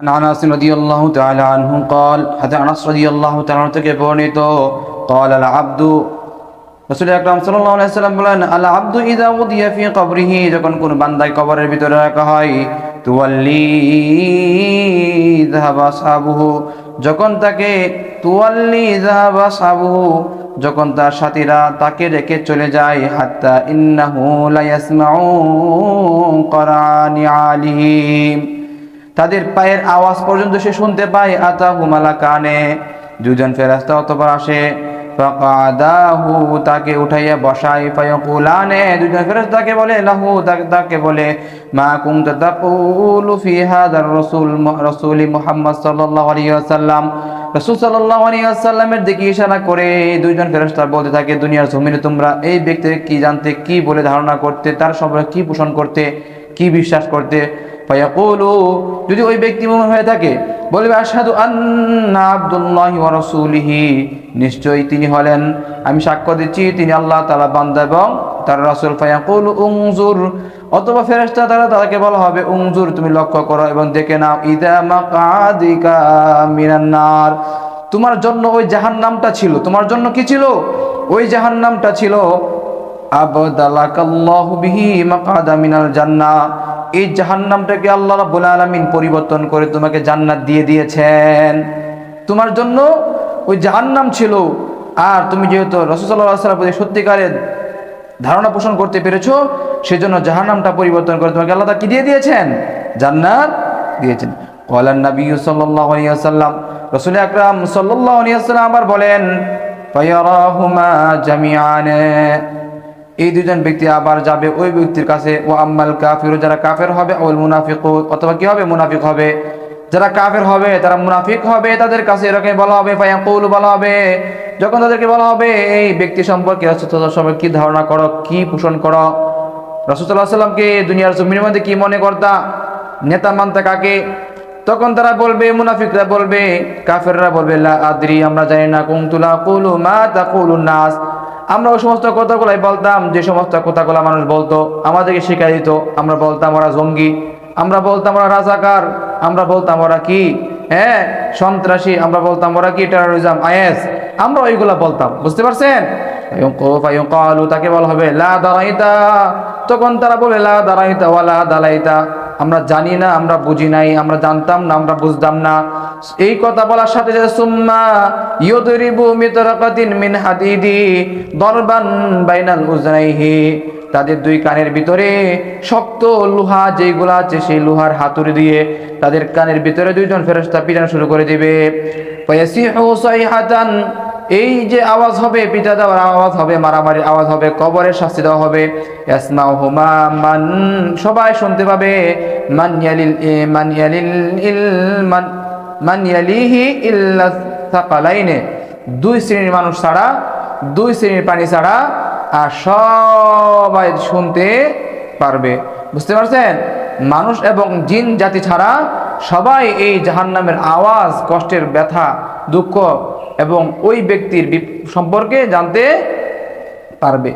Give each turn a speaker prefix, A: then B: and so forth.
A: عن انس رضي الله تعالى عنه قال حتى انس رضي الله تعالى عنه থেকে বর্ণিত قال العبد রাসূল আকরাম সাল্লাল্লাহু আলাইহি সাল্লাম বলেন আল আবদু ইযা উদিয়া ফি কবরিহি যখন কোন বান্দাকে কবরের ভিতরে রাখা হয় তুওয়াল্লি যাহাবা সাহাবুহু যখন তাকে তুওয়াল্লি যাহাবা সাহাবুহু যখন তার সাথীরা তাকে রেখে চলে যায় হাত্তা ইন্নাহু লা ইয়াসমাউ করানি আলিহিম তাদের পায়ের আওয়াজ পর্যন্ত সে শুনতে পায় আতাহু মালাকানে দুজন ফেরেশতা অতঃপর আসে ফাকাদাহু তাকে উঠাইয়া বসায় ফায়াকুলানে দুজন ফেরেশতাকে বলে লাহু তাকে বলে মা কুনতা তাকুলু ফি হাদার রাসূল মুহাম্মদ সাল্লাল্লাহু আলাইহি ওয়াসাল্লাম রাসূল সাল্লাল্লাহু আলাইহি ওয়াসাল্লামের দিকে ইশারা করে দুইজন ফেরেশতা বলতে থাকে দুনিয়ার জমিনে তোমরা এই ব্যক্তিকে কি জানতে কি বলে ধারণা করতে তার সম্পর্কে কি পোষণ করতে কি বিশ্বাস করতে ফায়াকুলু যদি ওই ব্যক্তি মুমিন হয়ে থাকে বলবে আশহাদু আন্না আবদুল্লাহি ওয়া রাসূলিহি নিশ্চয়ই তিনি হলেন আমি সাক্ষ্য দিচ্ছি তিনি আল্লাহ তাআলা বান্দা এবং তার রাসূল ফায়াকুলু উনজুর অথবা ফেরেশতা তাকে বলা হবে উনজুর তুমি লক্ষ্য করো এবং দেখে নাও ইদা মাকাদিকা মিনান নার তোমার জন্য ওই জাহান্নামটা ছিল তোমার জন্য কি ছিল ওই জাহান্নামটা ছিল আবদালাকাল্লাহু বিহি মাকাদা মিনাল জান্নাহ এই জাহান্নামটাকে আল্লাহ রাব্বুল আলামিন পরিবর্তন করে তোমাকে জান্নাত দিয়ে দিয়েছেন তোমার জন্য ওই জাহান্নাম ছিল আর তুমি যেহেতু রাসূল সাল্লাল্লাহু আলাইহি ওয়াসাল্লামের সত্যিকারের ধারণা পোষণ করতে পেরেছো সেজন্য জাহান্নামটা পরিবর্তন করে তোমাকে আল্লাহ তাআলা কি দিয়ে দিয়েছেন জান্নাত দিয়েছেন ক্বালান নবী সাল্লাল্লাহু আলাইহি ওয়াসাল্লাম রাসূল আকরাম সাল্লাল্লাহু আলাইহি ওয়াসাল্লাম আবার বলেন ফায়ারাহুমা জামিআন এই দুজন ব্যক্তি আবার যাবে ওই ব্যক্তির কাছে ও আম্মাল কাফিরু যারা কাফের হবে ওল মুনাফিকু অথবা কি হবে মুনাফিক হবে যারা কাফের হবে তারা মুনাফিক হবে তাদের কাছে এরকম বলা হবে ফায়াকুলু বলা হবে যখন তাদেরকে বলা হবে এই ব্যক্তি সম্পর্কে রাসূলুল্লাহ সম্পর্কে কি ধারণা করো কি পোষণ করো রাসূলুল্লাহ সাল্লাল্লাহু আলাইহি ওয়াসাল্লামকে দুনিয়ার জমিনের মধ্যে কি মনে করতা নেতা মানতা কাকে তখন তারা বলবে মুনাফিকরা বলবে কাফেররা বলবে লা আদরি আমরা জানি না কুনতুলা কুলু মা তাকুলুন নাস আমরা ওই সমস্ত কথাগুলাই বলতাম যে সমস্ত কথাগুলো মানুষ বলতো আমাদেরকে শিখিয়ে দিত আমরা বলতাম ওরা জঙ্গি আমরা বলতাম ওরা রাজাকার আমরা বলতাম ওরা কি সন্ত্রাসী আমরা বলতাম ওরা কি টেরোরিজম আইএস আমরা ওইগুলা বলতাম বুঝতে পারছেন তাকে বলা হবে লা দারাইতা তখন তারা বলে লা দারাইতা ওয়ালা দালাইতা আমরা জানি না আমরা বুঝি নাই আমরা জানতাম না আমরা বুঝতাম না এই কথা বলার সাথে সাথে সুম্মা ইউদরিবু মিতরাকাতিন মিন হাদিদি দরবান বাইনাল উজনাইহি তাদের দুই কানের ভিতরে শক্ত লোহা যেগুলো আছে সেই লোহার হাতুড়ি দিয়ে তাদের কানের ভিতরে দুইজন ফেরেশতা পিটানো শুরু করে দিবে ফায়াসিহু সাইহাতান এই যে আওয়াজ হবে পিটা দেওয়ার আওয়াজ হবে মারামারির আওয়াজ হবে কবরের শাস্তি দেওয়া হবে ইয়াসমাউহুমা মান সবাই শুনতে পাবে মান ইয়ালিহি ইল্লা সাকালাইনে দুই শ্রেণীর মানুষ ছাড়া দুই শ্রেণীর প্রাণী ছাড়া আর সবাই শুনতে পারবে বুঝতে পারছেন মানুষ এবং জিন জাতি ছাড়া সবাই এই জাহান্নামের আওয়াজ কষ্টের ব্যথা দুঃখ এবং ওই ব্যক্তির সম্পর্কে জানতে পারবে।